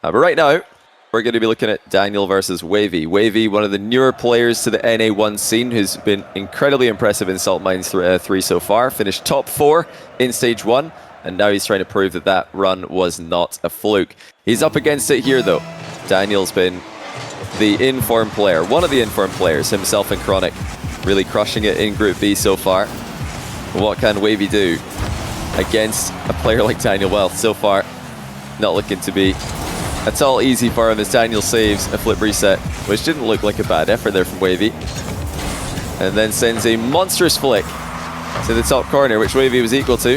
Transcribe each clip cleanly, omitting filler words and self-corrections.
But right now, we're going to be looking at Daniel versus Wahvey. Wahvey, one of the newer players to the NA1 scene, who's been incredibly impressive in Salt Mines 3 so far. Finished top 4 in Stage 1, and now he's trying to prove that that run was not a fluke. He's up against it here, though. Daniel's been the in-form player, one of the in-form players, himself and Chronic, really crushing it in Group B so far. What can Wahvey do against a player like Daniel? Well, so far, not looking to be at all easy for him as Daniel saves a flip reset, which didn't look like a bad effort there from Wahvey. And then sends a monstrous flick to the top corner, which Wahvey was equal to.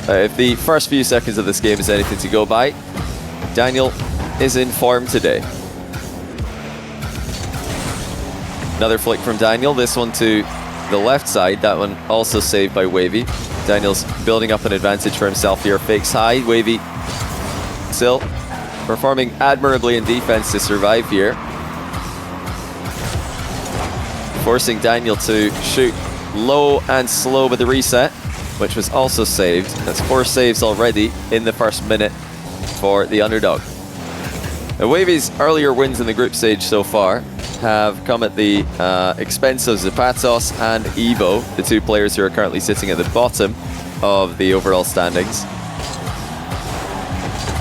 If the first few seconds of this game is anything to go by, Daniel is in form today. Another flick from Daniel, this one to the left side, that one also saved by Wahvey. Daniel's building up an advantage for himself here, fakes high, Wahvey still performing admirably in defense to survive here. Forcing Daniel to shoot low and slow with the reset, which was also saved. That's 4 saves already in the first minute for the underdog. Now, Wahvey's earlier wins in the group stage so far have come at the expense of Zapatos and Evo, the 2 players who are currently sitting at the bottom of the overall standings.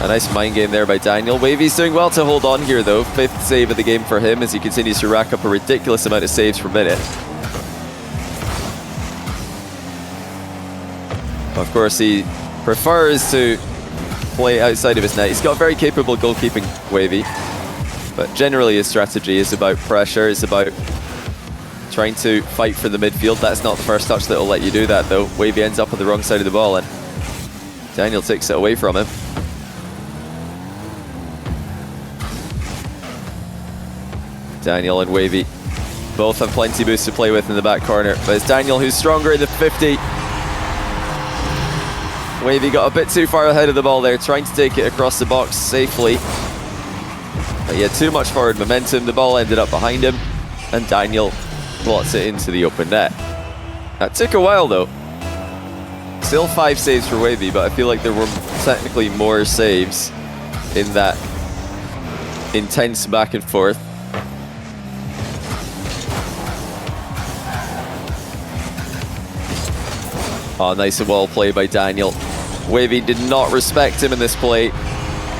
A nice mind game there by Daniel. Wahvey's doing well to hold on here though. 5th save of the game for him as he continues to rack up a ridiculous amount of saves per minute. Of course, he prefers to play outside of his net. He's got very capable goalkeeping, Wahvey. But generally his strategy is about pressure, it's about trying to fight for the midfield. That's not the first touch that will let you do that though. Wahvey ends up on the wrong side of the ball and Daniel takes it away from him. Daniel and Wahvey both have plenty boost to play with in the back corner, but it's Daniel who's stronger in the 50. Wahvey got a bit too far ahead of the ball there, trying to take it across the box safely. But he had too much forward momentum, the ball ended up behind him, and Daniel blots it into the open net. That took a while though. Still 5 saves for Wahvey, but I feel like there were technically more saves in that intense back and forth. Oh, nice wall play by Daniel. Wahvey did not respect him in this play.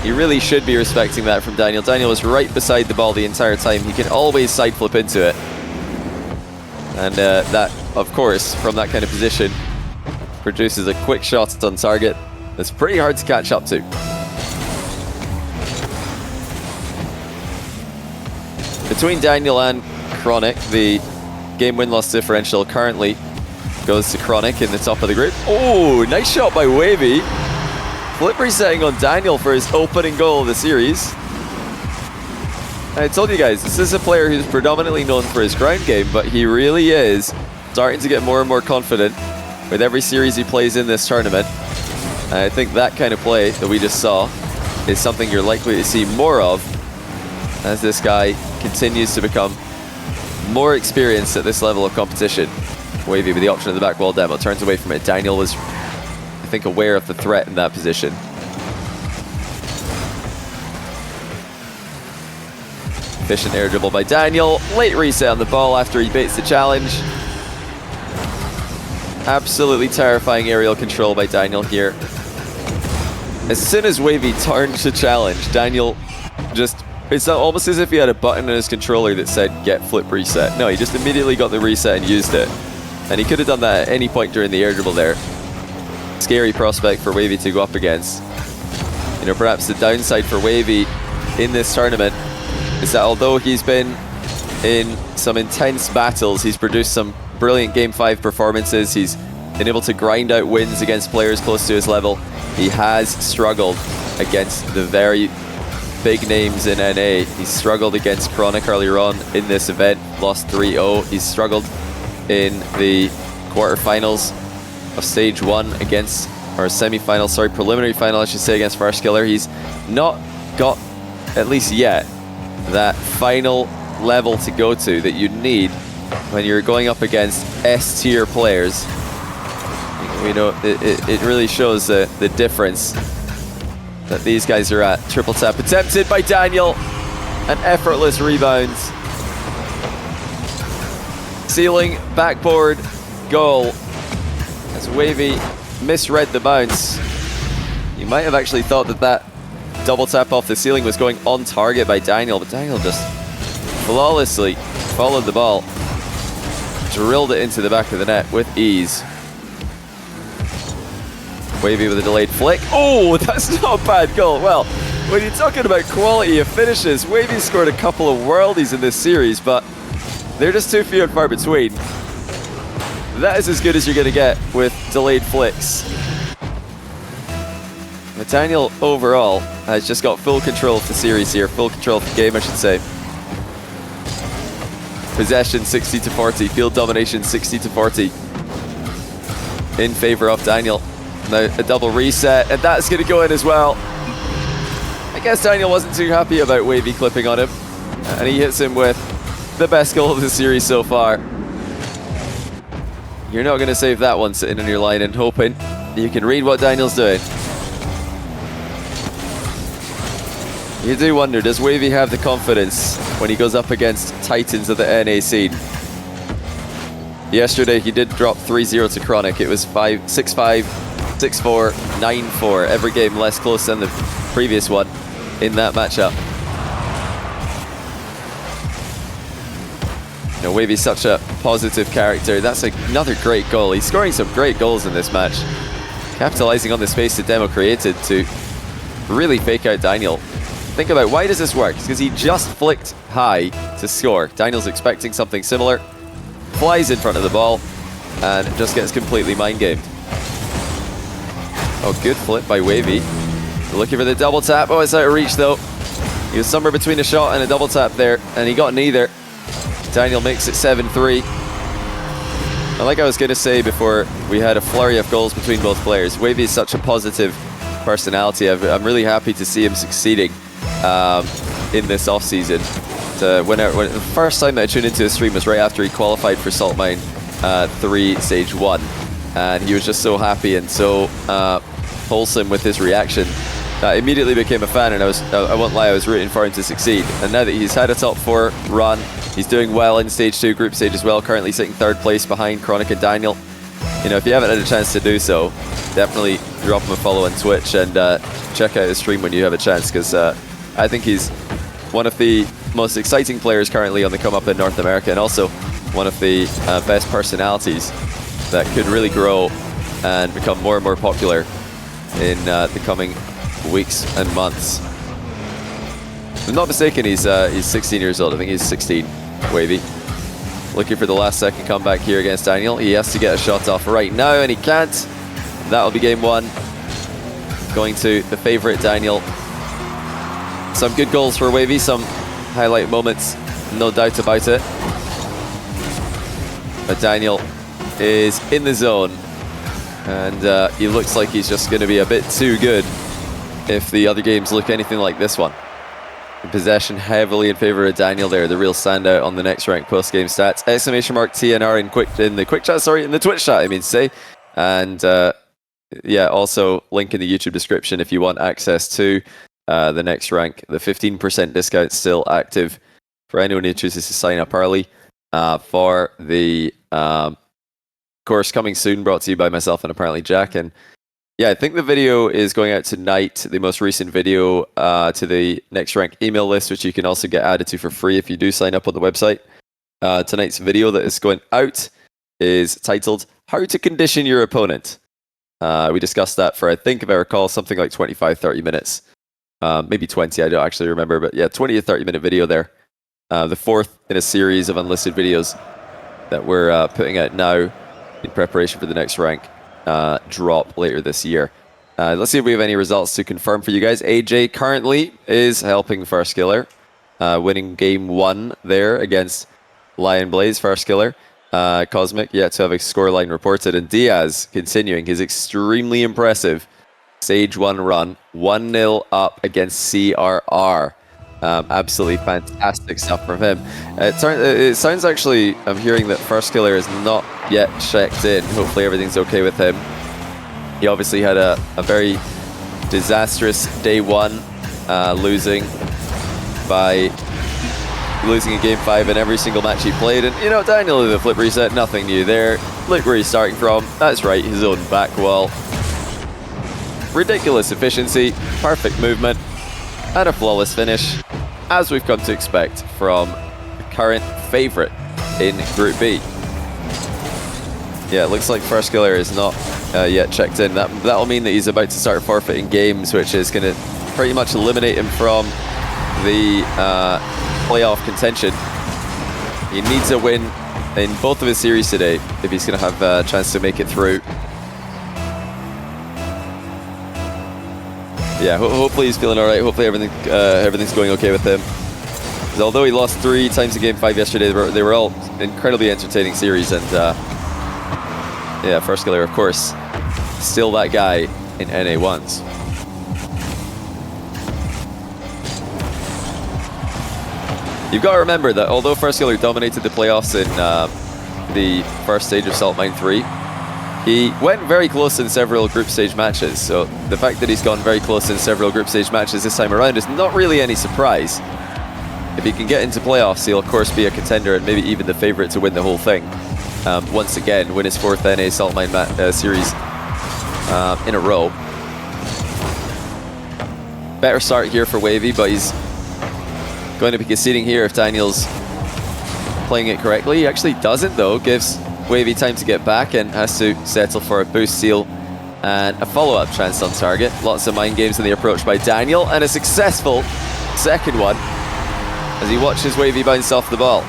He really should be respecting that from Daniel. Daniel was right beside the ball the entire time. He can always side flip into it. And that, of course, from that kind of position, produces a quick shot on target that's pretty hard to catch up to. Between Daniel and Chronic, the game win-loss differential currently goes to Chronic in the top of the group. Oh, nice shot by Wahvey. Flip resetting on Daniel for his opening goal of the series. I told you guys, this is a player who's predominantly known for his ground game, but he really is starting to get more and more confident with every series he plays in this tournament. And I think that kind of play that we just saw is something you're likely to see more of as this guy continues to become more experienced at this level of competition. Wahvey with the option of the back wall demo, turns away from it. Daniel was, I think, aware of the threat in that position. Efficient air dribble by Daniel. Late reset on the ball after he baits the challenge. Absolutely terrifying aerial control by Daniel here. As soon as Wahvey turned to challenge, Daniel just, it's almost as if he had a button on his controller that said get flip reset. No, he just immediately got the reset and used it. And he could have done that at any point during the air dribble there. Scary prospect for Wahvey to go up against. You know, perhaps the downside for Wahvey in this tournament is that although he's been in some intense battles, he's produced some brilliant Game 5 performances, he's been able to grind out wins against players close to his level, he has struggled against the very big names in NA. He struggled against Chronic earlier on in this event, lost 3-0. He's struggled in the quarterfinals of Stage 1 against, or semi-final, sorry, preliminary final I should say, against First Killer. He's not got, at least yet, that final level to go to that you need when you're going up against S-tier players. You know, it really shows the difference that these guys are at. Triple tap attempted by Daniel. An effortless rebound. Ceiling, backboard, goal. As Wahvey misread the bounce. You might have actually thought that that double tap off the ceiling was going on target by Daniel, but Daniel just flawlessly followed the ball. Drilled it into the back of the net with ease. Wahvey with a delayed flick. Oh, that's not a bad goal. Well, when you're talking about quality of finishes, Wahvey scored a couple of worldies in this series, but they're just too few and far between. That is as good as you're going to get with delayed flicks. But Daniel, overall, has just got full control of the series here. Full control of the game, I should say. Possession 60-40. Field domination 60-40. In favor of Daniel. Now a double reset, and that's going to go in as well. I guess Daniel wasn't too happy about Wahvey clipping on him. And he hits him with the best goal of the series so far. You're not going to save that one sitting on your line and hoping you can read what Daniel's doing. You do wonder, does Wahvey have the confidence when he goes up against titans of the NA scene? Yesterday he did drop 3-0 to Chronic. It was 6-5, 6-4, 9-4. Every game less close than the previous one in that matchup. You know, Wahvey's such a positive character. That's another great goal. He's scoring some great goals in this match. Capitalizing on the space that Demo created to really fake out Daniel. Think about, why does this work? It's because he just flicked high to score. Daniel's expecting something similar. Flies in front of the ball and just gets completely mind-gamed. Oh, good flip by Wahvey. Looking for the double tap. Oh, it's out of reach though. He was somewhere between a shot and a double tap there, and he got neither. Daniel makes it 7-3. And like I was going to say before we had a flurry of goals between both players, Wahvey is such a positive personality. I'm really happy to see him succeeding in this off-season. When the first time that I tuned into his stream was right after he qualified for Salt Mine 3 Stage 1. And he was just so happy and so wholesome with his reaction. I immediately became a fan, and I won't lie, I was rooting for him to succeed. And now that he's had a top 4 run, he's doing well in Stage 2 group stage as well, currently sitting 3rd place behind Chronic and Daniel. You know, if you haven't had a chance to do so, definitely drop him a follow on Twitch and check out his stream when you have a chance, because I think he's one of the most exciting players currently on the come up in North America, and also one of the best personalities that could really grow and become more and more popular in the coming weeks and months. If I'm not mistaken, he's 16 years old. I think he's 16, Wahvey. Looking for the last second comeback here against Daniel. He has to get a shot off right now, and he can't. That'll be game 1. Going to the favorite, Daniel. Some good goals for Wahvey, some highlight moments, no doubt about it. But Daniel is in the zone, and he looks like he's just going to be a bit too good if the other games look anything like this one. The possession heavily in favor of Daniel there, the real standout on the next rank post-game stats. Exclamation mark TNR in the Twitch chat, I mean to say. And yeah, also link in the YouTube description if you want access to the next rank. The 15% discount still active for anyone who chooses to sign up early for the course coming soon, brought to you by myself and apparently Jack. And yeah, I think the video is going out tonight, the most recent video to the next rank email list, which you can also get added to for free if you do sign up on the website. Tonight's video that is going out is titled How to Condition Your Opponent. We discussed that for, I think if I recall, something like 25-30 minutes. Maybe 20, I don't actually remember, but yeah, 20 to 30 minute video there. The 4th in a series of unlisted videos that we're putting out now in preparation for the next rank drop later this year. Let's see if we have any results to confirm for you guys. AJ currently is helping FairJame, winning game 1 there against Lion Blaze. FairJame, Cosmic yet to have a scoreline reported, and Diaz continuing his extremely impressive Stage 1 run, 1-0 up against CRR. Absolutely fantastic stuff from him. It sounds actually, I'm hearing that FairJame is not yet checked in. Hopefully everything's okay with him. He obviously had a very disastrous day one, losing in game 5 in every single match he played. And you know, Daniel with the flip reset, nothing new there. Look where he's starting from. That's right, his own back wall. Ridiculous efficiency, perfect movement, and a flawless finish, as we've come to expect from the current favourite in Group B. Yeah, it looks like First Killer is not yet checked in. That'll mean that he's about to start forfeiting games, which is going to pretty much eliminate him from the playoff contention. He needs a win in both of his series today if he's going to have a chance to make it through. Yeah, hopefully he's feeling all right. Hopefully everything's going okay with him. Although he lost 3 times in game 5 yesterday, they were all incredibly entertaining series. And yeah, First Killer, of course, still that guy in NA1s. You've got to remember that although First Killer dominated the playoffs in the first stage of Salt Mine 3, he went very close in several group stage matches. So the fact that he's gone very close in several group stage matches this time around is not really any surprise. If he can get into playoffs, he'll of course be a contender and maybe even the favorite to win the whole thing. Once again, win his 4th NA Salt Mine series in a row. Better start here for Wahvey, but he's going to be conceding here if Daniel's playing it correctly. He actually doesn't though, gives Wahvey time to get back and has to settle for a boost seal and a follow-up chance on target. Lots of mind games in the approach by Daniel, and a successful second one as he watches Wahvey bounce off the ball.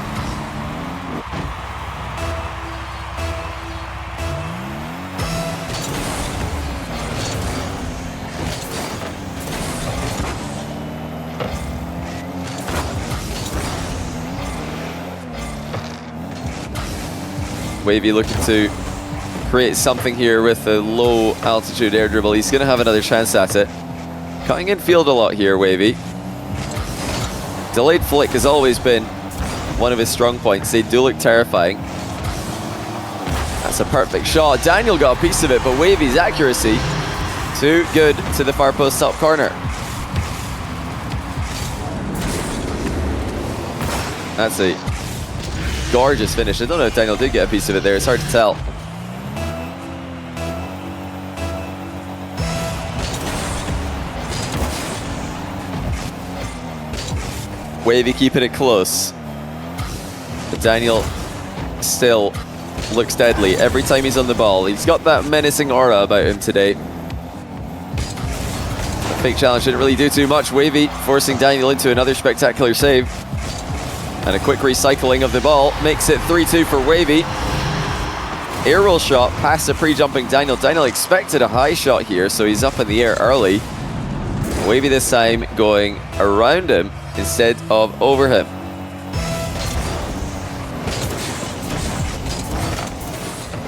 Wahvey looking to create something here with a low altitude air dribble. He's going to have another chance at it. Cutting in field a lot here, Wahvey. Delayed flick has always been one of his strong points. They do look terrifying. That's a perfect shot. Daniel got a piece of it, but Wahvey's accuracy too good to the far post top corner. That's a gorgeous finish. I don't know if Daniel did get a piece of it there. It's hard to tell. Wahvey keeping it close. But Daniel still looks deadly every time he's on the ball. He's got that menacing aura about him today. The fake challenge didn't really do too much. Wahvey forcing Daniel into another spectacular save. And a quick recycling of the ball makes it 3-2 for Wahvey. Air roll shot past the pre-jumping Daniel. Daniel expected a high shot here, so he's up in the air early. Wahvey this time going around him instead of over him.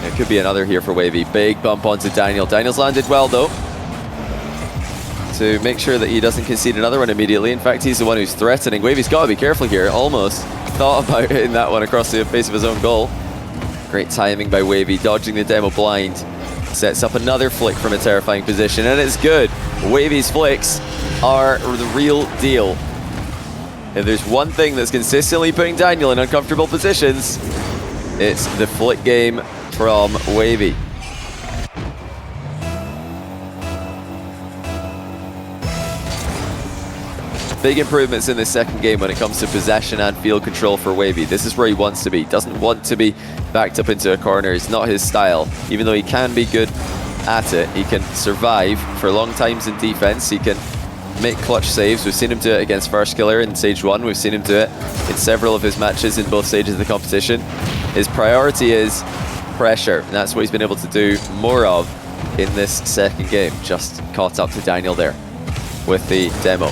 It could be another here for Wahvey. Big bump onto Daniel. Daniel's landed well though, to make sure that he doesn't concede another one immediately. In fact, he's the one who's threatening. Wahvey's got to be careful here. Almost thought about hitting that one across the face of his own goal. Great timing by Wahvey, dodging the demo blind. Sets up another flick from a terrifying position, and it's good. Wahvey's flicks are the real deal. If there's one thing that's consistently putting Daniel in uncomfortable positions, it's the flick game from Wahvey. Big improvements in this second game when it comes to possession and field control for Wahvey. This is where he wants to be. Doesn't want to be backed up into a corner. It's not his style. Even though he can be good at it, he can survive for long times in defense. He can make clutch saves. We've seen him do it against First Killer in Stage 1. We've seen him do it in several of his matches in both stages of the competition. His priority is pressure, and that's what he's been able to do more of in this second game. Just caught up to Daniel there with the demo.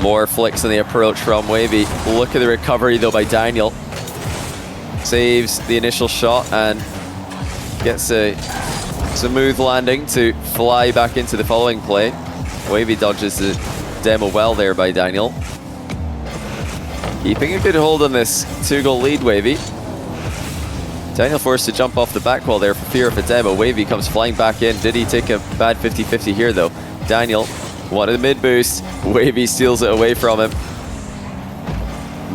More flicks on the approach from Wahvey. Look at the recovery though by Daniel. Saves the initial shot and gets a smooth landing to fly back into the following play. Wahvey dodges the demo well there by Daniel. Keeping a good hold on this 2-goal lead, Wahvey. Daniel forced to jump off the back wall there for fear of a demo. Wahvey comes flying back in. Did he take a bad 50-50 here though? Daniel Wanted the mid boost. Wahvey steals it away from him.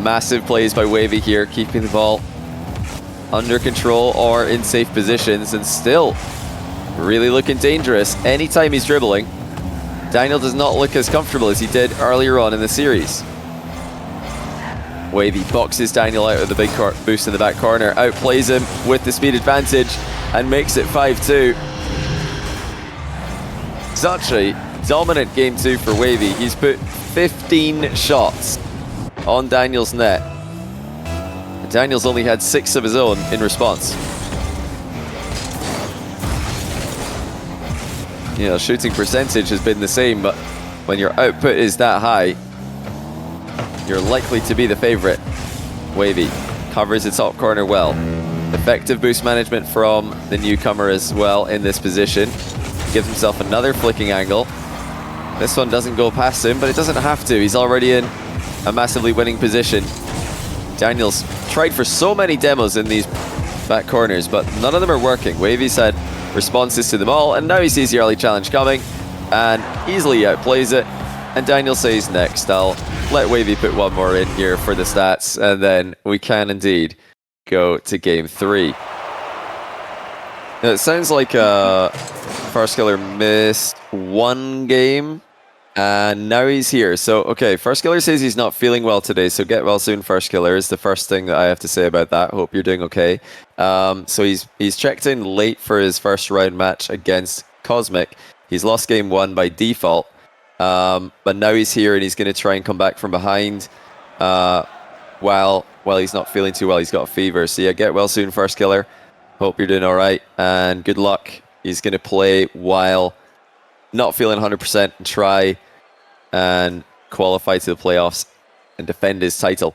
Massive plays by Wahvey here, keeping the ball under control or in safe positions, and still really looking dangerous anytime he's dribbling. Daniel does not look as comfortable as he did earlier on in the series. Wahvey boxes Daniel out of the big boost in the back corner, outplays him with the speed advantage, and makes it 5-2. Such a dominant game 2 for Wahvey. He's put 15 shots on Daniel's net. Daniel's only had 6 of his own in response. You know, shooting percentage has been the same, but when your output is that high, you're likely to be the favorite. Wahvey covers the top corner well. Effective boost management from the newcomer as well in this position. Gives himself another flicking angle. This one doesn't go past him, but it doesn't have to. He's already in a massively winning position. Daniel's tried for so many demos in these back corners, but none of them are working. Wahvey's had responses to them all, and now he sees the early challenge coming and easily outplays it. And Daniel says next. I'll let Wahvey put one more in here for the stats, and then we can indeed go to game 3. Now, it sounds like First Killer missed one game, and now he's here. So, okay, First Killer says he's not feeling well today, so get well soon, First Killer, is the first thing that I have to say about that. Hope you're doing okay. So he's checked in late for his first round match against Cosmic. He's lost game 1 by default, but now he's here and he's going to try and come back from behind while he's not feeling too well. He's got a fever. So yeah, get well soon, First Killer. Hope you're doing all right, and good luck. He's going to play while not feeling 100% and try and qualify to the playoffs and defend his title.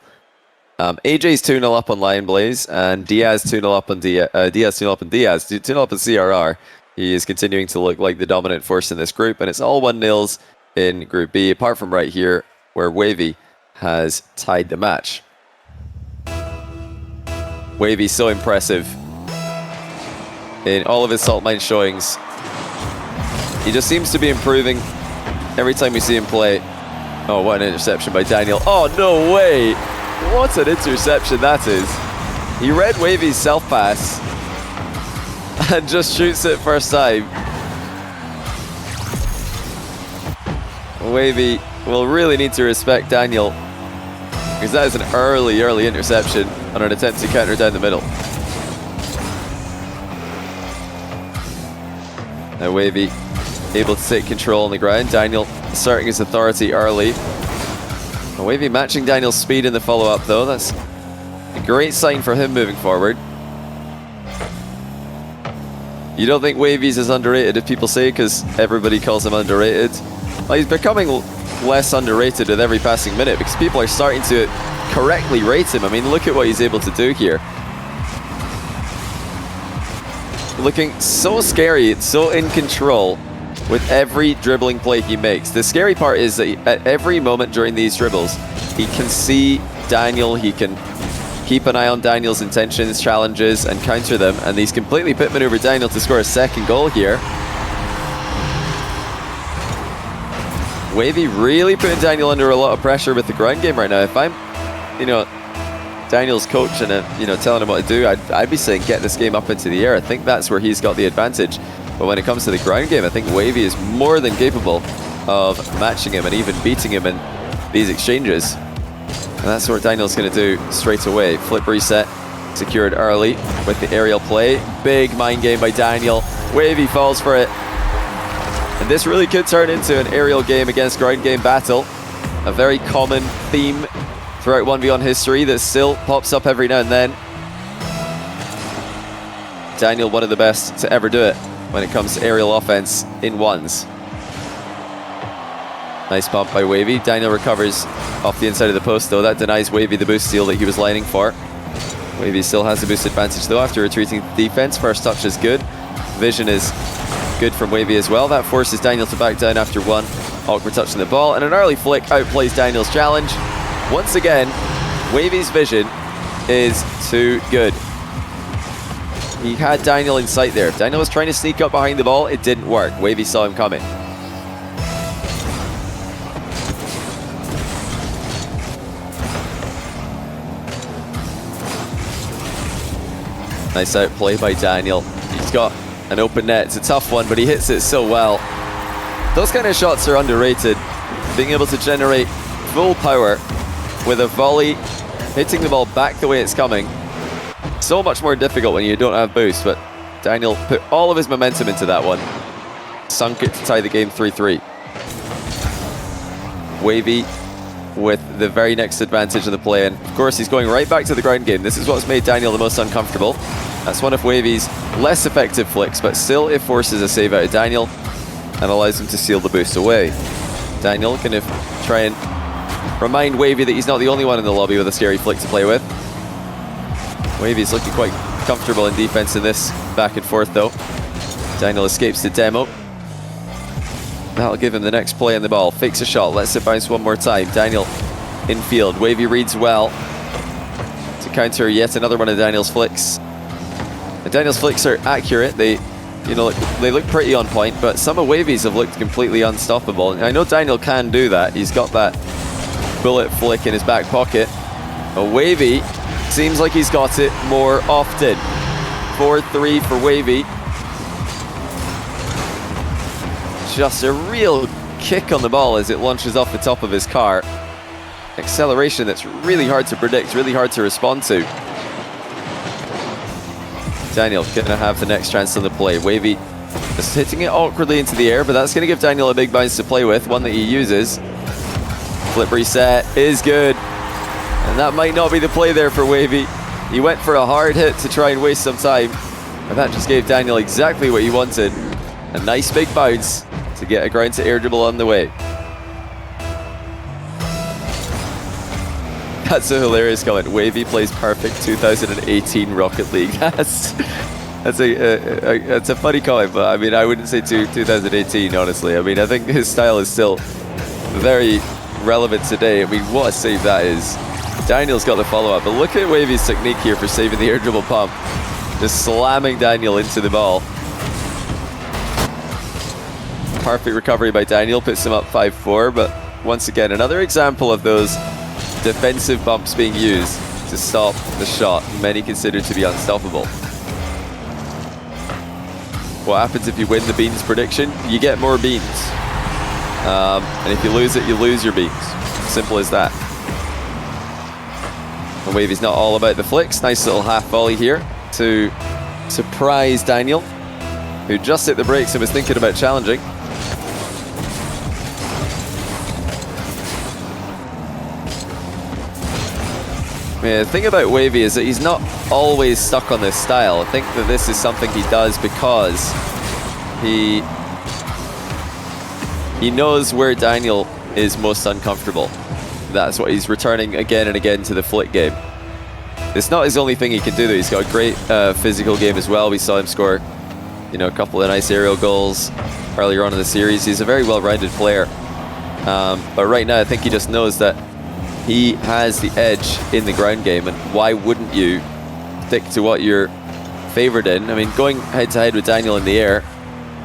AJ's 2-0 up on Lion Blaze, and Diaz 2-0 up on Diaz, 2-0 up on Diaz, 2-0 up on CRR. He is continuing to look like the dominant force in this group, and it's all 1-0s in Group B, apart from right here, where Wahvey has tied the match. Wahvey so impressive in all of his Salt Mine showings. He just seems to be improving every time we see him play. Oh, what an interception by Daniel. Oh, no way! What an interception that is. He read Wahvey's self-pass and just shoots it first time. Wahvey will really need to respect Daniel, because that is an early interception on an attempt to counter down the middle. Now Wahvey able to take control on the ground. Daniel asserting his authority early. Wahvey matching Daniel's speed in the follow-up though. That's a great sign for him moving forward. You don't think Wahvey's as underrated as people say, because everybody calls him underrated? Well, he's becoming less underrated with every passing minute, because people are starting to correctly rate him. I mean, look at what he's able to do here. Looking so scary, so in control with every dribbling play he makes. The scary part is that at every moment during these dribbles, he can see Daniel, he can keep an eye on Daniel's intentions, challenges, and counter them, and he's completely pit maneuvered Daniel to score a second goal here. Wahvey really putting Daniel under a lot of pressure with the ground game right now. If I'm, Daniel's coach and telling him what to do, I'd be saying get this game up into the air. I think that's where he's got the advantage. But when it comes to the ground game, I think Wahvey is more than capable of matching him and even beating him in these exchanges. And that's what Daniel's going to do straight away. Flip reset, secured early with the aerial play. Big mind game by Daniel. Wahvey falls for it. And this really could turn into an aerial game against ground game battle. A very common theme throughout 1v1 history that still pops up every now and then. Daniel, one of the best to ever do it when it comes to aerial offense in ones. Nice bump by Wahvey. Daniel recovers off the inside of the post though. That denies Wahvey the boost steal that he was lining for. Wahvey still has the boost advantage though after retreating the defense. First touch is good. Vision is good from Wahvey as well. That forces Daniel to back down after one awkward touch on the ball. And an early flick outplays Daniel's challenge. Once again, Wahvey's vision is too good. He had Daniel in sight there. Daniel was trying to sneak up behind the ball. It didn't work. Wahvey saw him coming. Nice outplay by Daniel. He's got an open net. It's a tough one, but he hits it so well. Those kind of shots are underrated. Being able to generate full power with a volley, hitting the ball back the way it's coming. So much more difficult when you don't have boost, but Daniel put all of his momentum into that one. Sunk it to tie the game 3-3. Wahvey with the very next advantage of the play, and of course he's going right back to the ground game. This is what's made Daniel the most uncomfortable. That's one of Wahvey's less effective flicks, but still it forces a save out of Daniel and allows him to seal the boost away. Daniel kind of try and remind Wahvey that he's not the only one in the lobby with a scary flick to play with. Wahvey's looking quite comfortable in defense in this back and forth though. Daniel escapes the demo. That'll give him the next play on the ball. Fakes a shot, lets it bounce one more time. Daniel infield. Wahvey reads well to counter yet another one of Daniel's flicks. And Daniel's flicks are accurate. They look pretty on point, but some of Wahvey's have looked completely unstoppable. And I know Daniel can do that. He's got that bullet flick in his back pocket. But Wahvey seems like he's got it more often. 4-3 for Wahvey. Just a real kick on the ball as it launches off the top of his car. Acceleration that's really hard to predict, really hard to respond to. Daniel gonna have the next chance on the play. Wahvey just hitting it awkwardly into the air, but that's gonna give Daniel a big bounce to play with, one that he uses. Flip reset is good. And that might not be the play there for Wahvey. He went for a hard hit to try and waste some time, and that just gave Daniel exactly what he wanted. A nice big bounce to get a ground to air dribble on the way. That's a hilarious comment. Wahvey plays perfect 2018 Rocket League. That's a funny comment, but I mean, I wouldn't say 2018, honestly. I mean, I think his style is still very relevant today. I mean, what a save that is. Daniel's got the follow-up, but look at Wahvey's technique here for saving the air dribble pump. Just slamming Daniel into the ball. Perfect recovery by Daniel, puts him up 5-4, but once again, another example of those defensive bumps being used to stop the shot many consider to be unstoppable. What happens if you win the beans prediction? You get more beans. And if you lose it, you lose your beans. Simple as that. And Wahvey's not all about the flicks. Nice little half volley here to surprise Daniel, who just hit the brakes and was thinking about challenging. The thing about Wahvey is that he's not always stuck on this style. I think that this is something he does because he knows where Daniel is most uncomfortable. That's what he's returning again and again to the flick game. It's not his only thing he can do though. He's got a great physical game as well. We saw him score, a couple of nice aerial goals earlier on in the series. He's a very well-rounded player. But right now I think he just knows that he has the edge in the ground game, and why wouldn't you stick to what you're favored in? I mean, going head-to-head with Daniel in the air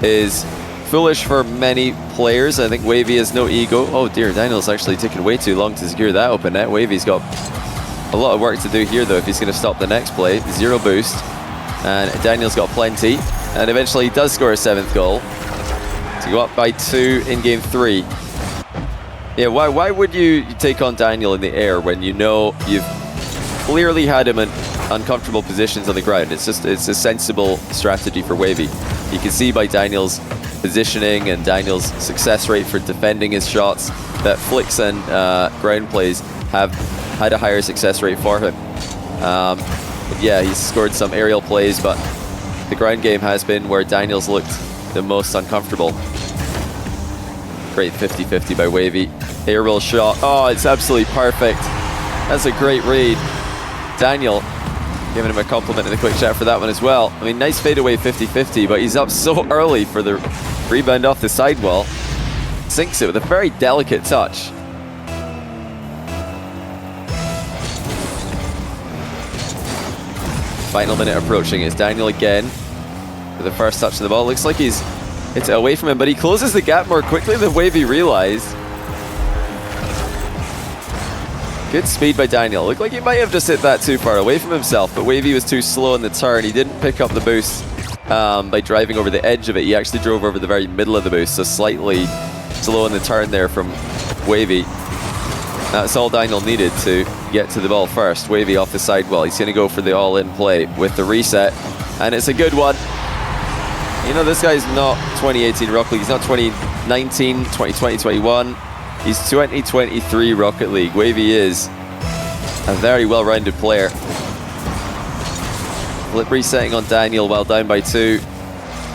is foolish for many players. I think Wahvey has no ego. Oh dear, Daniel's actually taken way too long to secure that open net. Wahvey's got a lot of work to do here though if he's going to stop the next play. Zero boost, and Daniel's got plenty, and eventually he does score a 7th goal to go up by 2 in game 3. Yeah, why would you take on Daniel in the air when you know you've clearly had him in uncomfortable positions on the ground? It's a sensible strategy for Wahvey. You can see by Daniel's positioning and Daniel's success rate for defending his shots that flicks and ground plays have had a higher success rate for him. Yeah, he's scored some aerial plays, but the ground game has been where Daniel's looked the most uncomfortable. Great 50-50 by Wahvey. Aerial shot. Oh, it's absolutely perfect. That's a great read. Daniel giving him a compliment in the quick chat for that one as well. I mean, nice fadeaway 50-50, but he's up so early for the rebound off the sidewall. Sinks it with a very delicate touch. Final minute approaching. It's Daniel again for the first touch of the ball. Looks like he's hits it away from him, but he closes the gap more quickly than Wahvey realized. Good speed by Daniel. Looked like he might have just hit that too far away from himself, but Wahvey was too slow in the turn. He didn't pick up the boost by driving over the edge of it. He actually drove over the very middle of the boost, so slightly slow in the turn there from Wahvey. That's all Daniel needed to get to the ball first. Wahvey off the sidewall. He's going to go for the all-in play with the reset, and it's a good one. You know, this guy's not 2018 Rocket League. He's not 2019, 2020, 21. He's 2023 Rocket League. Wahvey is a very well-rounded player. Flip resetting on Daniel while down by 2.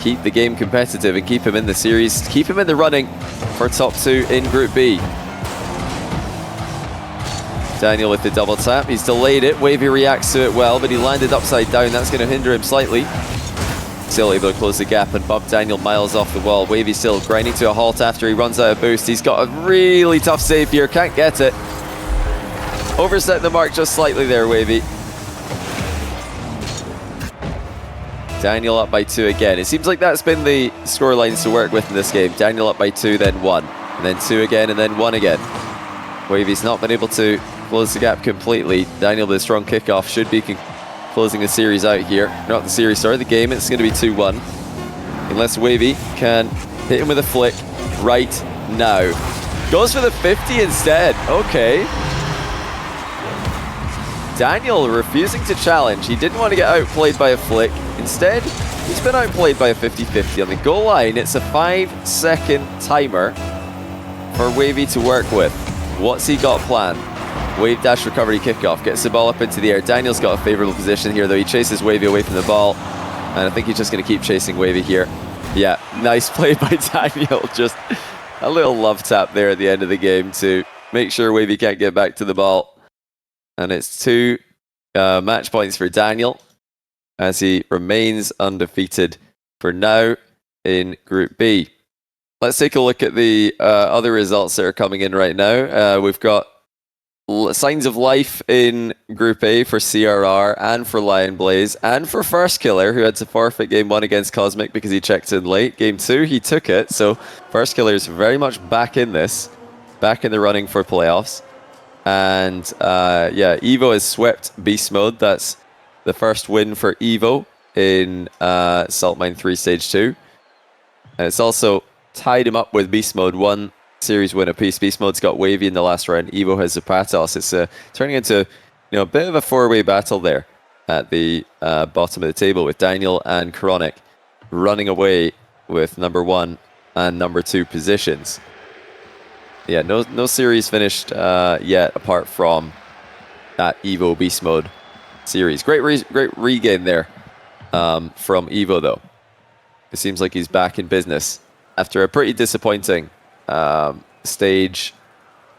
Keep the game competitive and keep him in the series. Keep him in the running for top 2 in Group B. Daniel with the double tap. He's delayed it. Wahvey reacts to it well, but he landed upside down. That's going to hinder him slightly. Still able to close the gap and bump Daniel miles off the wall. Wahvey still grinding to a halt after he runs out of boost. He's got a really tough save here. Can't get it. Overset the mark just slightly there, Wahvey. Daniel up by 2 again. It seems like that's been the score lines to work with in this game. Daniel up by 2, then 1. And then 2 again, and then 1 again. Wavey's not been able to close the gap completely. Daniel with a strong kickoff should be closing the series out here. Not the series, sorry, the game. It's going to be 2-1. Unless Wahvey can hit him with a flick right now. Goes for the 50 instead. Okay. Daniel refusing to challenge. He didn't want to get outplayed by a flick. Instead, he's been outplayed by a 50-50 on the goal line. It's a 5-second timer for Wahvey to work with. What's he got planned? Wave dash recovery kickoff. Gets the ball up into the air. Daniel's got a favorable position here, though. He chases Wahvey away from the ball. And I think he's just going to keep chasing Wahvey here. Yeah, nice play by Daniel. Just a little love tap there at the end of the game to make sure Wahvey can't get back to the ball. And it's 2 match points for Daniel as he remains undefeated for now in Group B. Let's take a look at the other results that are coming in right now. We've got signs of life in Group A for CRR and for Lion Blaze and for First Killer, who had to forfeit Game 1 against Cosmic because he checked in late. Game 2, he took it, so First Killer is very much back in this, back in the running for playoffs. And yeah, Evo has swept Beast Mode. That's the first win for Evo in Salt Mine 3 Stage 2. And it's also tied him up with Beast Mode, 1 series win apiece. Beast Mode's got Wahvey in the last round. Evo has Zapatos. It's turning into a bit of a 4-way battle there at the bottom of the table with Daniel and Chronic running away with number 1 and number 2 positions. Yeah, no series finished yet apart from that Evo Beast Mode series. Great regain there from Evo, though. It seems like he's back in business after a pretty disappointing stage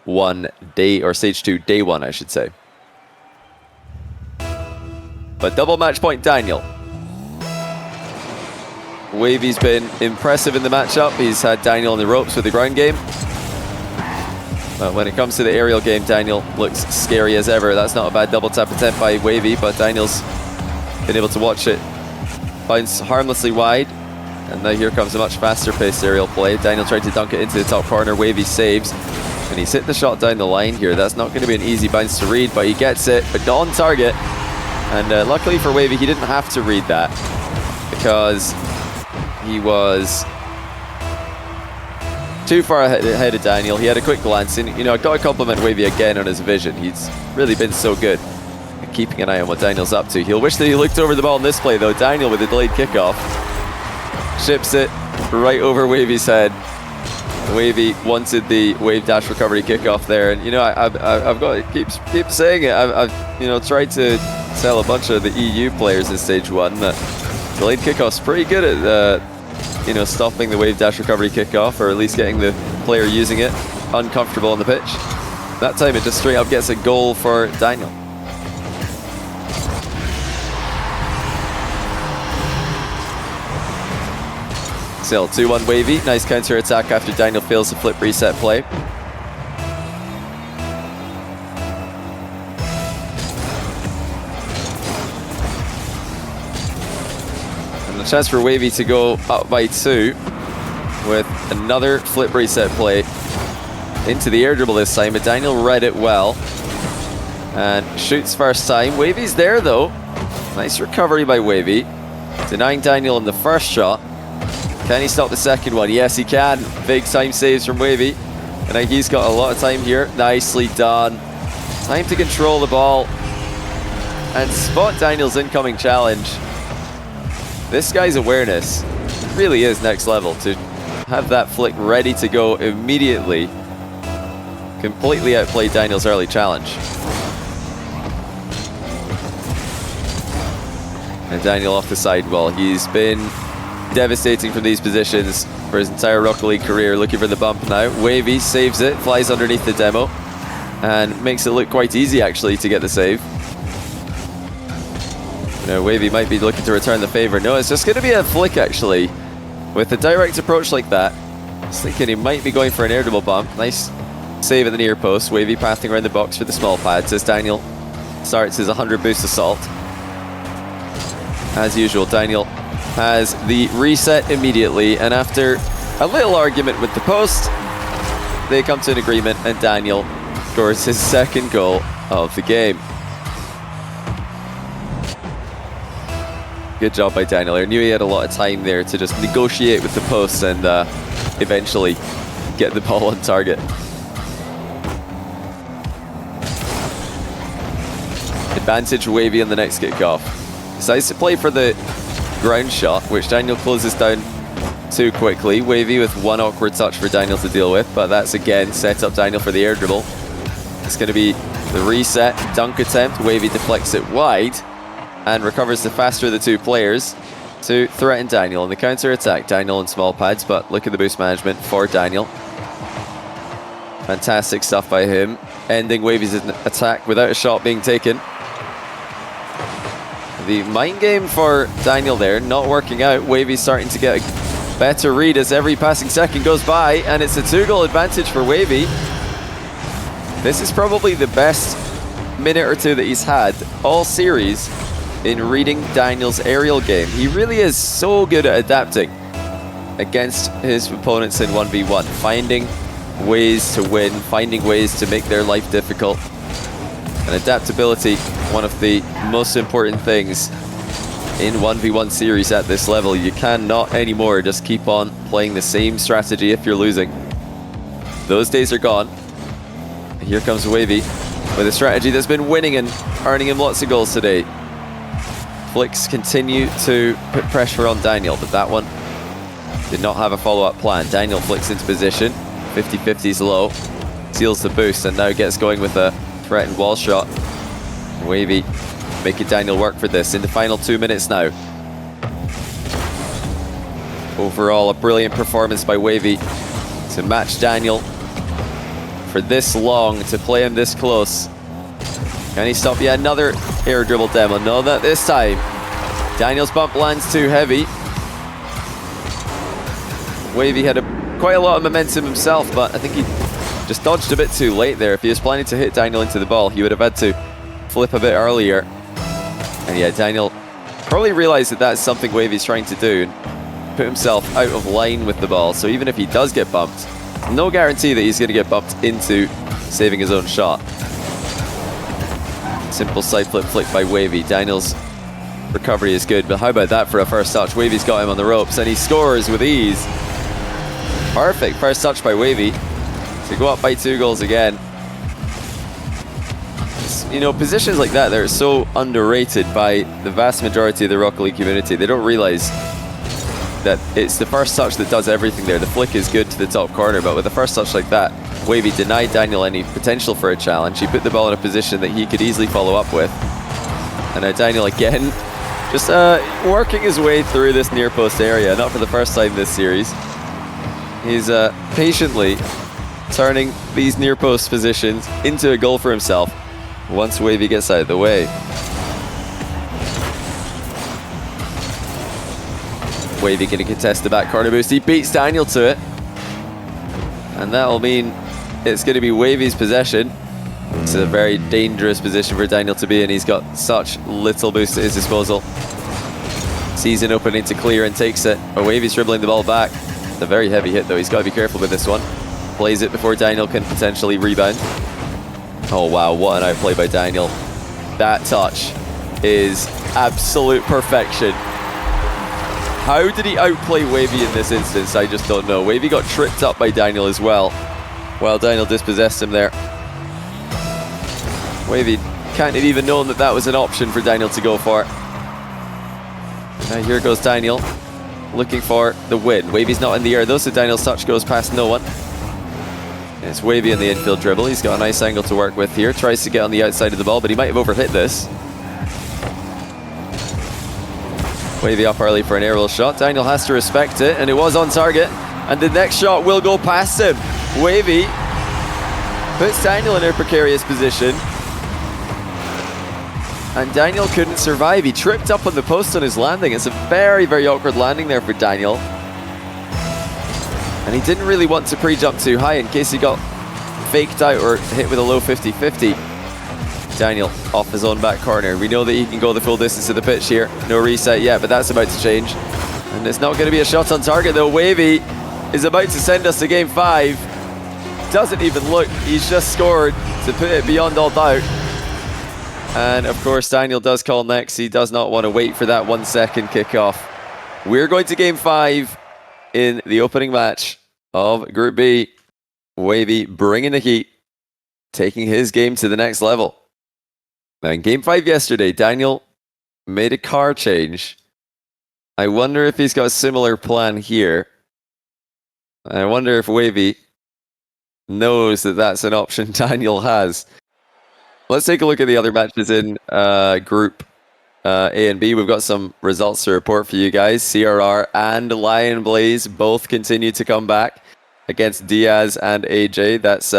1 day, or stage 2 day 1, I should say. But double match point Daniel. Wavey's been impressive in the matchup. He's had Daniel on the ropes with the ground game. But when it comes to the aerial game, Daniel looks scary as ever. That's not a bad double tap attempt by Wahvey, but Daniel's been able to watch it bounce harmlessly wide. And now here comes a much faster paced aerial play. Daniel trying to dunk it into the top corner. Wahvey saves. And he's hit the shot down the line here. That's not going to be an easy bounce to read, but he gets it, but not on target. And luckily for Wahvey, he didn't have to read that because he was too far ahead of Daniel. He had a quick glance, and I got to compliment Wahvey again on his vision. He's really been so good at keeping an eye on what Daniel's up to. He'll wish that he looked over the ball in this play, though. Daniel with a delayed kickoff ships it right over Wavey's head. Wahvey wanted the wave dash recovery kickoff there, and I've got to keep saying it. I've tried to tell a bunch of the EU players in stage 1 that delayed kickoff's pretty good at stopping the wave dash recovery kickoff, or at least getting the player using it uncomfortable on the pitch. That time it just straight up gets a goal for Daniel. Still 2-1 Wahvey. Nice counter attack after Daniel fails the flip reset play. And a chance for Wahvey to go up by 2 with another flip reset play into the air dribble this time, but Daniel read it well. And shoots first time. Wavey's there though. Nice recovery by Wahvey. Denying Daniel in the first shot. Can he stop the second one? Yes, he can. Big time saves from Wahvey. And now he's got a lot of time here. Nicely done. Time to control the ball and spot Daniel's incoming challenge. This guy's awareness really is next level. To have that flick ready to go immediately. Completely outplayed Daniel's early challenge. And Daniel off the sidewall. He's been devastating from these positions for his entire Rocket League career. Looking for the bump now. Wahvey saves it, flies underneath the demo, and makes it look quite easy actually to get the save. Now Wahvey might be looking to return the favor. No, it's just going to be a flick actually. With a direct approach like that, I was thinking he might be going for an air double bump. Nice save at the near post. Wahvey pathing around the box for the small pads as Daniel starts his 100 boost assault. As usual, Daniel has the reset immediately, and after a little argument with the post, they come to an agreement and Daniel scores his second goal of the game. Good job by Daniel. I knew he had a lot of time there to just negotiate with the post and eventually get the ball on target. Advantage Wahvey on the next kickoff. Decides to play for the ground shot, which Daniel closes down too quickly. Wahvey with one awkward touch for Daniel to deal with, but that's again set up Daniel for the air dribble. It's going to be the reset, dunk attempt. Wahvey deflects it wide and recovers the faster of the two players to threaten Daniel in the counter attack. Daniel in small pads, but look at the boost management for Daniel. Fantastic stuff by him, ending Wavey's attack without a shot being taken. The mind game for Daniel there, not working out. Wahvey's starting to get a better read as every passing second goes by, and it's a 2-goal advantage for Wahvey. This is probably the best minute or two that he's had all series in reading Daniel's aerial game. He really is so good at adapting against his opponents in 1v1, finding ways to win, finding ways to make their life difficult. And adaptability, one of the most important things in 1v1 series at this level. You cannot anymore just keep on playing the same strategy if you're losing. Those days are gone. Here comes Wahvey with a strategy that's been winning and earning him lots of goals today. Flicks continue to put pressure on Daniel, but that one did not have a follow-up plan. Daniel flicks into position, 50-50's low, seals the boost, and now gets going with a threatened wall shot. Wahvey making Daniel work for this in the final 2 minutes now. Overall, a brilliant performance by Wahvey to match Daniel for this long, to play him this close. Can he stop yet another air dribble demo? No, not this time. Daniel's bump lands too heavy. Wahvey had quite a lot of momentum himself, but I think he just dodged a bit too late there. If he was planning to hit Daniel into the ball, he would have had to flip a bit earlier. And yeah, Daniel probably realized that that's something Wahvey's trying to do, and put himself out of line with the ball. So even if he does get bumped, no guarantee that he's going to get bumped into saving his own shot. Simple side flip flick by Wahvey. Daniel's recovery is good, but how about that for a first touch? Wavey's got him on the ropes, and he scores with ease. Perfect first touch by Wahvey to go up by 2 goals again. You know, positions like that, they're so underrated by the vast majority of the Rocket League community. They don't realize that it's the first touch that does everything there. The flick is good to the top corner, but with a first touch like that, Wahvey denied Daniel any potential for a challenge. He put the ball in a position that he could easily follow up with. And now Daniel again, just working his way through this near post area, not for the first time this series. He's patiently turning these near post positions into a goal for himself once Wahvey gets out of the way. Wahvey going to contest the back corner boost. He beats Daniel to it. And that'll mean it's going to be Wavey's possession. It's a very dangerous position for Daniel to be in. He's got such little boost at his disposal. Sees an opening to clear and takes it. But Wavey's dribbling the ball back. It's a very heavy hit though. He's got to be careful with this one. Plays it before Daniel can potentially rebound. Oh wow, what an outplay by Daniel. That touch is absolute perfection. How did he outplay Wahvey in this instance? I just don't know. Wahvey got tripped up by Daniel as well, while Daniel dispossessed him there. Wahvey can't have even known that that was an option for Daniel to go for. Now here goes Daniel, looking for the win. Wavey's not in the air though, so Daniel's touch goes past no one. It's Wahvey in the infield dribble. He's got a nice angle to work with here. Tries to get on the outside of the ball, but he might have overhit this. Wahvey up early for an aerial shot. Daniel has to respect it, and it was on target. And the next shot will go past him. Wahvey puts Daniel in a precarious position. And Daniel couldn't survive. He tripped up on the post on his landing. It's a very, very awkward landing there for Daniel. And he didn't really want to pre-jump too high in case he got faked out or hit with a low 50-50. Daniel off his own back corner. We know that he can go the full distance of the pitch here. No reset yet, but that's about to change. And it's not going to be a shot on target though. Wahvey is about to send us to game 5. Doesn't even look. He's just scored to put it beyond all doubt. And of course, Daniel does call next. He does not want to wait for that 1 second kickoff. We're going to game 5 in the opening match of Group B. Wahvey bringing the heat, taking his game to the next level. Now in game 5 yesterday, Daniel made a car change. I wonder if he's got a similar plan here. I wonder if Wahvey knows that that's an option Daniel has. Let's take a look at the other matches in Group A and B. We've got some results to report for you guys. CRR and Lion Blaze both continue to come back against Diaz and AJ. That's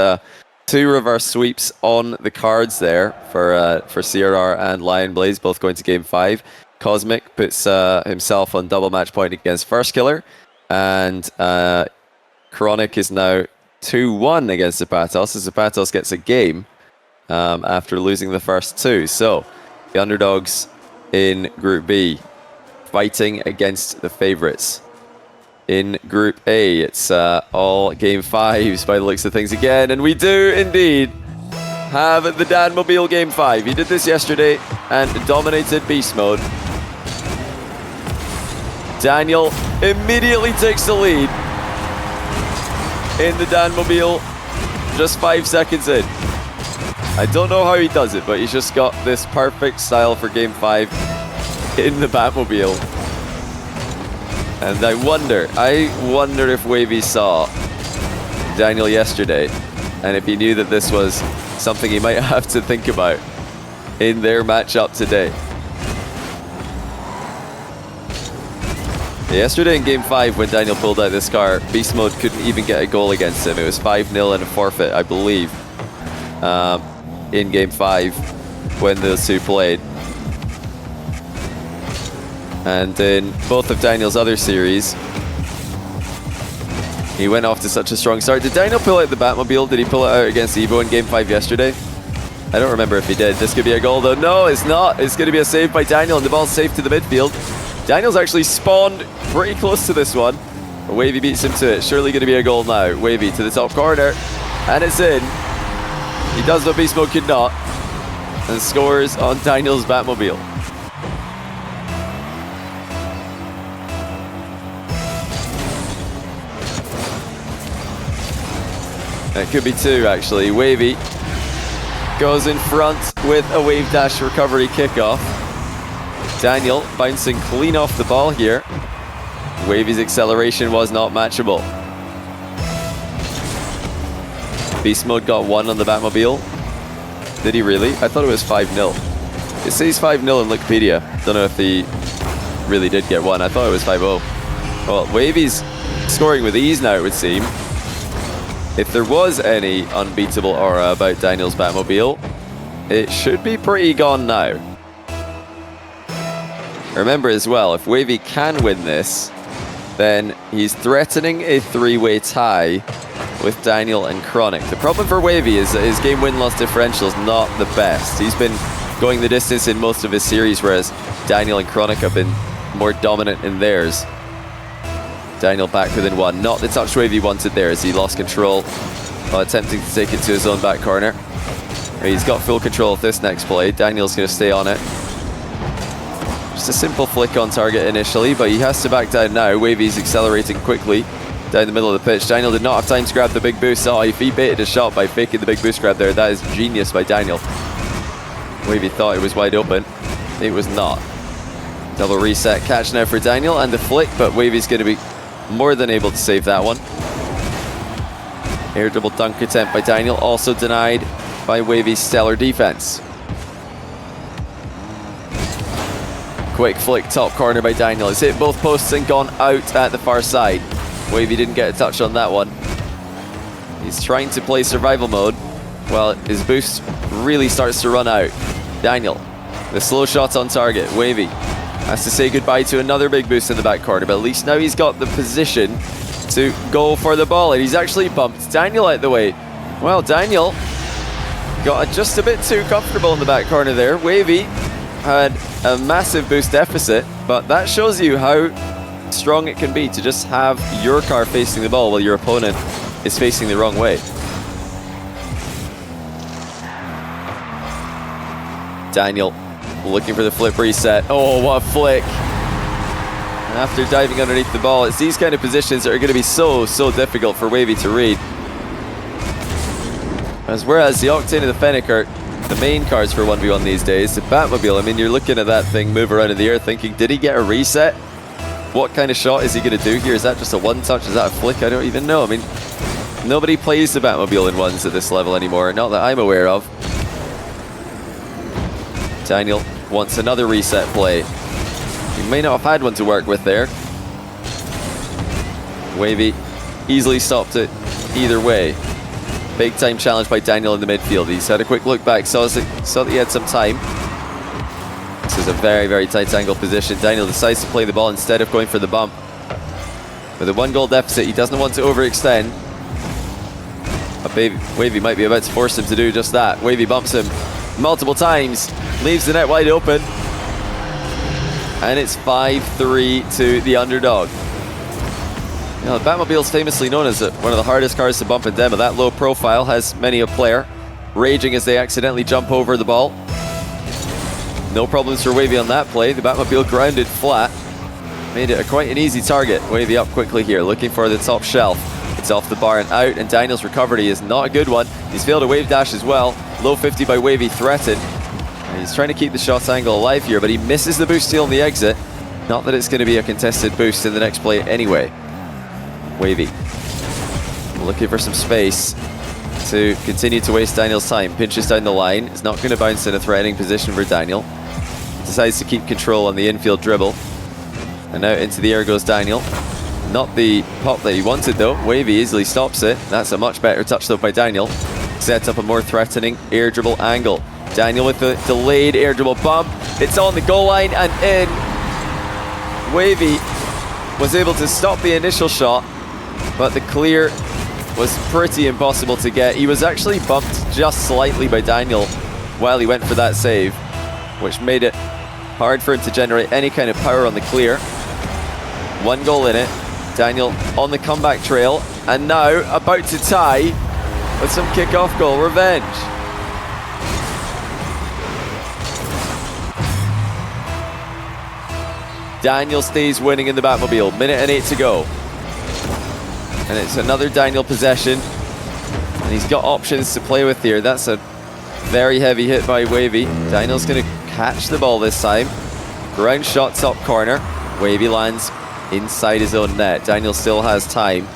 2 reverse sweeps on the cards there for CRR and Lion Blaze, both going to game 5. Cosmic puts himself on double match point against First Killer, and Chronic is now 2-1 against Zapatos, as Zapatos gets a game after losing the first 2. So the underdogs in Group B fighting against the favorites. In Group A, it's all game 5s by the looks of things again, and we do indeed have the Danmobile game 5. He did this yesterday and dominated beast mode. Daniel immediately takes the lead in the Danmobile just 5 seconds in. I don't know how he does it, but he's just got this perfect style for game 5 in the Batmobile. And I wonder if Wahvey saw Daniel yesterday, and if he knew that this was something he might have to think about in their matchup today. Yesterday in game 5, when Daniel pulled out this car, Beast Mode couldn't even get a goal against him. It was 5-0 and a forfeit, I believe, in game 5 when those two played. And in both of Daniel's other series, he went off to such a strong start. Did Daniel pull out the Batmobile? Did he pull it out against Evo in game 5 yesterday? I don't remember if he did. This could be a goal though. No, it's not. It's going to be a save by Daniel, and the ball's safe to the midfield. Daniel's actually spawned pretty close to this one. Wahvey beats him to it. Surely going to be a goal now. Wahvey to the top corner, and it's in. He does what Beast Mode could not, and scores on Daniel's Batmobile. It could be 2 actually. Wahvey goes in front with a wave dash recovery kickoff. Daniel bouncing clean off the ball here. Wavey's acceleration was not matchable. Beast Mode got 1 on the Batmobile. Did he really? I thought it was 5-0. It says 5-0 in Wikipedia. Don't know if he really did get 1. I thought it was 5-0. Well, Wavey's scoring with ease now, it would seem. If there was any unbeatable aura about Daniel's Batmobile, it should be pretty gone now. Remember as well, if Wahvey can win this, then he's threatening a 3-way tie with Daniel and Chronic. The problem for Wahvey is that his game win-loss differential is not the best. He's been going the distance in most of his series, whereas Daniel and Chronic have been more dominant in theirs. Daniel back within 1. Not the touch Wahvey wanted there as he lost control while attempting to take it to his own back corner. He's got full control of this next play. Daniel's going to stay on it. Just a simple flick on target initially, but he has to back down now. Wahvey's accelerating quickly down the middle of the pitch. Daniel did not have time to grab the big boost. Oh, he baited a shot by faking the big boost grab there. That is genius by Daniel. Wahvey thought it was wide open. It was not. Double reset catch now for Daniel and the flick, but Wahvey's going to be more than able to save that one. Air dribble dunk attempt by Daniel, also denied by Wahvey's stellar defense. Quick flick top corner by Daniel. It's hit both posts and gone out at the far side. Wahvey didn't get a touch on that one. He's trying to play survival mode. Well, his boost really starts to run out. Daniel, the slow shot on target. Wahvey has to say goodbye to another big boost in the back corner, but at least now he's got the position to go for the ball, and he's actually bumped Daniel out the way. Well, Daniel got just a bit too comfortable in the back corner there. Wahvey had a massive boost deficit, but that shows you how strong it can be to just have your car facing the ball while your opponent is facing the wrong way. Daniel looking for the flip reset. Oh, what a flick. After diving underneath the ball, it's these kind of positions that are going to be so difficult for Wahvey to read. Whereas the Octane and the Fennec are the main cars for 1v1 these days. The Batmobile, I mean, you're looking at that thing move around in the air thinking, did he get a reset? What kind of shot is he going to do here? Is that just a one touch? Is that a flick? I don't even know. I mean, nobody plays the Batmobile in ones at this level anymore, not that I'm aware of. Daniel wants another reset play. He may not have had one to work with there. Wahvey easily stopped it either way. Big time challenge by Daniel in the midfield. He's had a quick look back, saw that he had some time. This is a very tight angle position. Daniel decides to play the ball instead of going for the bump. With a 1-goal deficit, he doesn't want to overextend. Wahvey might be about to force him to do just that. Wahvey bumps him multiple times, leaves the net wide open, and it's 5-3 to the underdog. You know, the Batmobile's famously known as one of the hardest cars to bump in demo. That low profile has many a player raging as they accidentally jump over the ball. No problems for Wahvey on that play. The Batmobile grounded flat, made it quite an easy target. Wahvey up quickly here, looking for the top shelf. It's off the bar and out, and Daniel's recovery is not a good one. He's failed a wave dash as well. Low 50 by Wahvey threatened. And he's trying to keep the shot angle alive here, but he misses the boost steal on the exit. Not that it's going to be a contested boost in the next play anyway. Wahvey looking for some space to continue to waste Daniel's time. Pinches down the line. It's not going to bounce in a threatening position for Daniel. Decides to keep control on the infield dribble. And out into the air goes Daniel. Not the pop that he wanted though. Wahvey easily stops it. That's a much better touch though by Daniel. Sets up a more threatening air dribble angle. Daniel with the delayed air dribble bump. It's on the goal line and in. Wahvey was able to stop the initial shot, but the clear was pretty impossible to get. He was actually bumped just slightly by Daniel while he went for that save, which made it hard for him to generate any kind of power on the clear. 1 goal in it. Daniel on the comeback trail, and now about to tie with some kick-off goal revenge. Daniel stays winning in the Batmobile. Minute and 8 to go. And it's another Daniel possession. And he's got options to play with here. That's a very heavy hit by Wahvey. Daniel's going to catch the ball this time. Ground shot top corner. Wahvey lands inside his own net. Daniel still has time.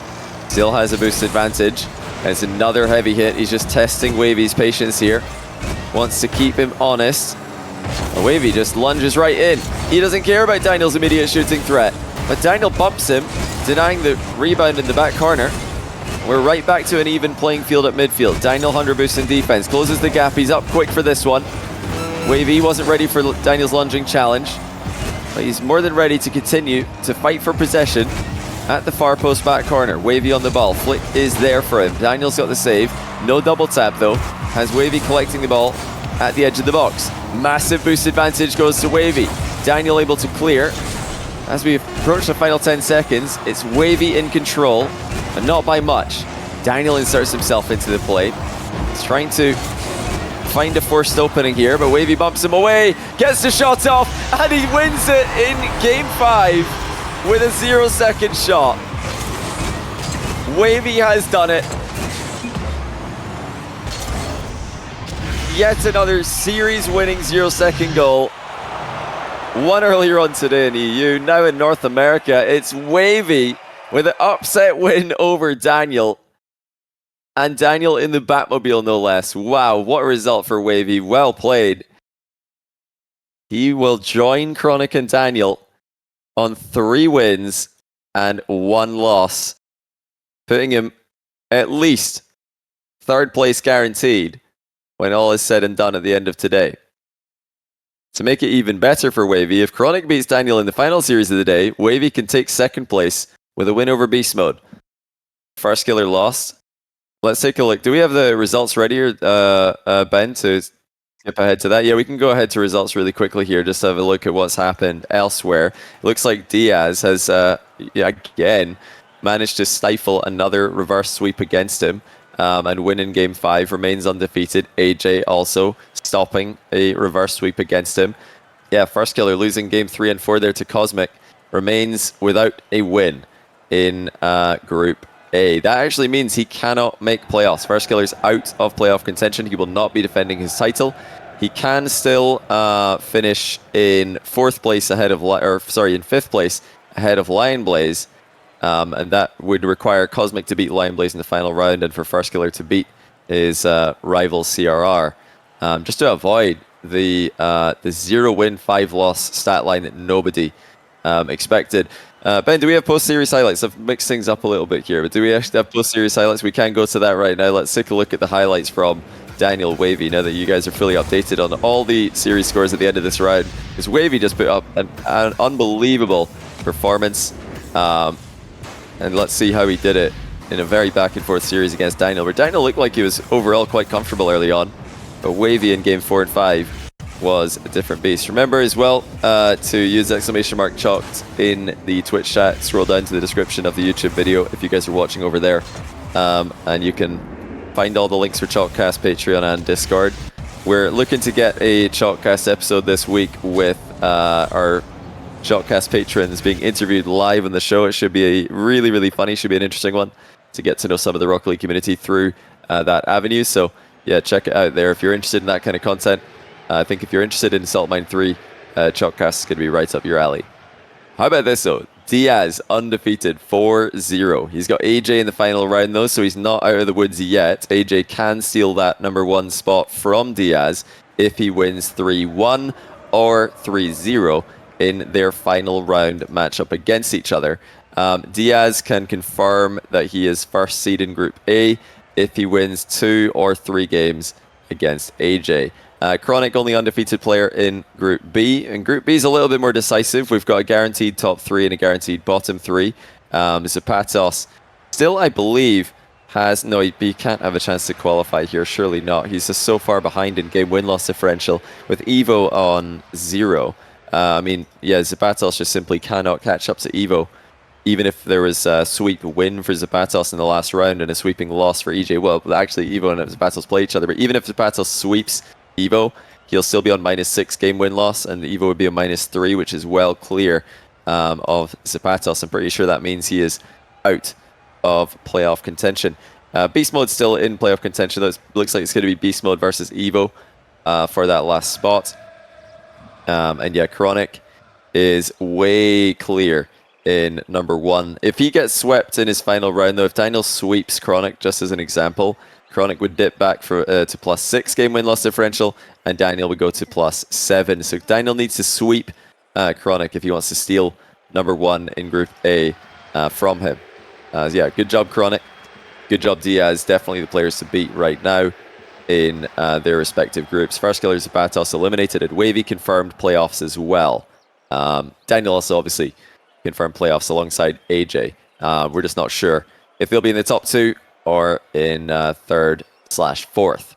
Still has a boost advantage. And it's another heavy hit. He's just testing Wavey's patience here. Wants to keep him honest. And Wahvey just lunges right in. He doesn't care about Daniel's immediate shooting threat. But Daniel bumps him, denying the rebound in the back corner. We're right back to an even playing field at midfield. Daniel 100 boost in defense. Closes the gap. He's up quick for this one. Wahvey wasn't ready for Daniel's lunging challenge, but he's more than ready to continue to fight for possession at the far post back corner. Wahvey on the ball. Flick is there for him. Daniel's got the save. No double tap though. Has Wahvey collecting the ball at the edge of the box. Massive boost advantage goes to Wahvey. Daniel able to clear. As we approach the final 10 seconds, it's Wahvey in control, but not by much. Daniel inserts himself into the play. He's trying to find a forced opening here, but Wahvey bumps him away, gets the shot off, and he wins it in Game 5 with a 0-second shot. Wahvey has done it. Yet another series-winning 0-second goal. One earlier on today in EU, now in North America. It's Wahvey with an upset win over Daniel. And Daniel in the Batmobile, no less. Wow, what a result for Wahvey. Well played. He will join Chronic and Daniel on 3 wins and 1 loss, putting him at least 3rd place guaranteed when all is said and done at the end of today. To make it even better for Wahvey, if Chronic beats Daniel in the final series of the day, Wahvey can take 2nd place with a win over Beast Mode. First killer lost. Let's take a look. Do we have the results ready here, Ben, to skip ahead to that? Yeah, we can go ahead to results really quickly here, just to have a look at what's happened elsewhere. It looks like Diaz has, again, managed to stifle another reverse sweep against him and win in Game 5, remains undefeated. AJ also stopping a reverse sweep against him. Yeah, First Killer losing Game 3 and 4 there to Cosmic, remains without a win in Group A. That actually means he cannot make playoffs. First Killer's out of playoff contention. He will not be defending his title. He can still finish in 4th place ahead of, in 5th place ahead of Lion Blaze, and that would require Cosmic to beat Lion Blaze in the final round, and for First Killer to beat his rival CRR, just to avoid the 0-win, 5-loss stat line that nobody expected. Ben, do we have post-series highlights? I've mixed things up a little bit here, but do we actually have post-series highlights? We can go to that right now. Let's take a look at the highlights from Daniel Wahvey, now that you guys are fully updated on all the series scores at the end of this round. Because Wahvey just put up an unbelievable performance. And let's see how he did it in a very back-and-forth series against Daniel, where Daniel looked like he was overall quite comfortable early on. But Wahvey in Game 4 and 5 was a different beast. Remember as well to use !chalked in the Twitch chat. Scroll down to the description of the YouTube video if you guys are watching over there. And you can find all the links for Chalkcast, Patreon, and Discord. We're looking to get a Chalkcast episode this week with our Chalkcast patrons being interviewed live on the show. It should be a really funny, should be an interesting one to get to know some of the Rocket League community through that avenue. So yeah, check it out there if you're interested in that kind of content. I think if you're interested in Salt Mine 3, Chalkcast is going to be right up your alley. How about this though? Diaz undefeated 4-0. He's got AJ in the final round though, so he's not out of the woods yet. AJ can steal that #1 spot from Diaz if he wins 3-1 or 3-0 in their final round matchup against each other. Diaz can confirm that he is 1st seed in Group A if he wins 2 or 3 games against AJ. Chronic, only undefeated player in Group B. And Group B is a little bit more decisive. We've got a guaranteed top 3 and a guaranteed bottom 3. Zapatos still, I believe, has... No, he can't have a chance to qualify here. Surely not. He's just so far behind in game win-loss differential with Evo on 0. I mean, yeah, Zapatos just simply cannot catch up to Evo. Even if there was a sweep win for Zapatos in the last round and a sweeping loss for EJ. Well, actually, Evo and Zapatos play each other. But even if Zapatos sweeps Evo, he'll still be on -6 game win-loss, and Evo would be on -3, which is well clear of Zapatos. I'm pretty sure that means he is out of playoff contention. Beast Mode's still in playoff contention, though. It looks like it's going to be Beast Mode versus Evo for that last spot. And yeah, Chronic is way clear in #1. If he gets swept in his final round, though, if Daniel sweeps Chronic, just as an example, Chronic would dip back to +6 game win-loss differential, and Daniel would go to +7. So Daniel needs to sweep Chronic if he wants to steal #1 in Group A from him. Yeah, good job, Chronic. Good job, Diaz. Definitely the players to beat right now in their respective groups. First Killer Zapatos eliminated, and Wahvey confirmed playoffs as well. Daniel also obviously confirmed playoffs alongside AJ. We're just not sure if they'll be in the top 2 or in 3rd/4th.